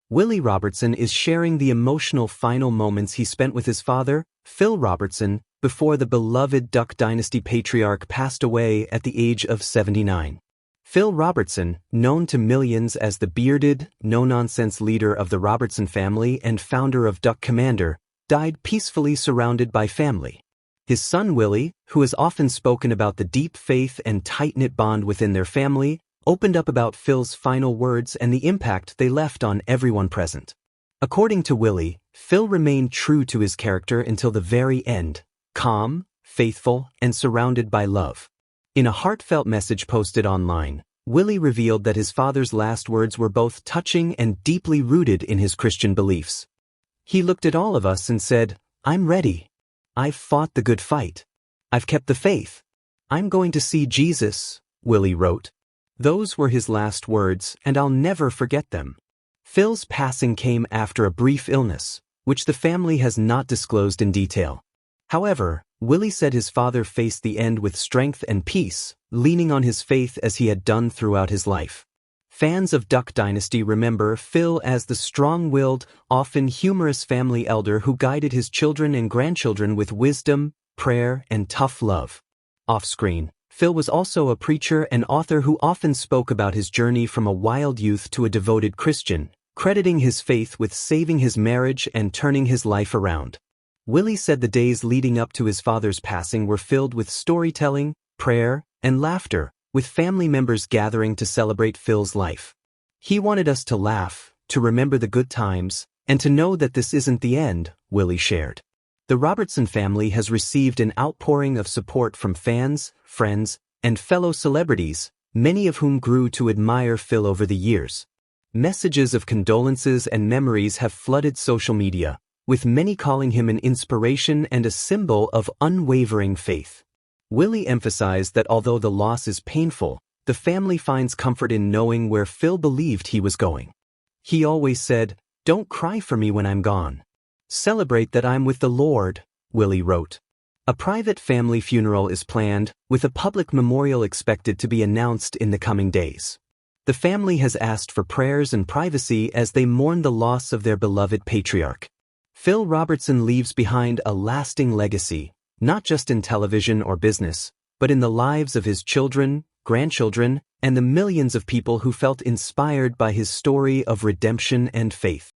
Willie Robertson is sharing the emotional final moments he spent with his father, Phil Robertson, before the beloved Duck Dynasty patriarch passed away at the age of 79. Phil Robertson, known to millions as the bearded, no-nonsense leader of the Robertson family and founder of Duck Commander, died peacefully surrounded by family. His son Willie, who has often spoken about the deep faith and tight-knit bond within their family, opened up about Phil's final words and the impact they left on everyone present. According to Willie, Phil remained true to his character until the very end, calm, faithful, and surrounded by love. In a heartfelt message posted online, Willie revealed that his father's last words were both touching and deeply rooted in his Christian beliefs. He looked at all of us and said, "I'm ready. I've fought the good fight. I've kept the faith. I'm going to see Jesus," Willie wrote. Those were his last words, and I'll never forget them. Phil's passing came after a brief illness, which the family has not disclosed in detail. However, Willie said his father faced the end with strength and peace, leaning on his faith as he had done throughout his life. Fans of Duck Dynasty remember Phil as the strong-willed, often humorous family elder who guided his children and grandchildren with wisdom, prayer, and tough love. Off-screen, Phil was also a preacher and author who often spoke about his journey from a wild youth to a devoted Christian, crediting his faith with saving his marriage and turning his life around. Willie said the days leading up to his father's passing were filled with storytelling, prayer, and laughter, with family members gathering to celebrate Phil's life. He wanted us to laugh, to remember the good times, and to know that this isn't the end, Willie shared. The Robertson family has received an outpouring of support from fans, friends, and fellow celebrities, many of whom grew to admire Phil over the years. Messages of condolences and memories have flooded social media, with many calling him an inspiration and a symbol of unwavering faith. Willie emphasized that although the loss is painful, the family finds comfort in knowing where Phil believed he was going. He always said, "Don't cry for me when I'm gone. Celebrate that I'm with the Lord," Willie wrote. A private family funeral is planned, with a public memorial expected to be announced in the coming days. The family has asked for prayers and privacy as they mourn the loss of their beloved patriarch. Phil Robertson leaves behind a lasting legacy, not just in television or business, but in the lives of his children, grandchildren, and the millions of people who felt inspired by his story of redemption and faith.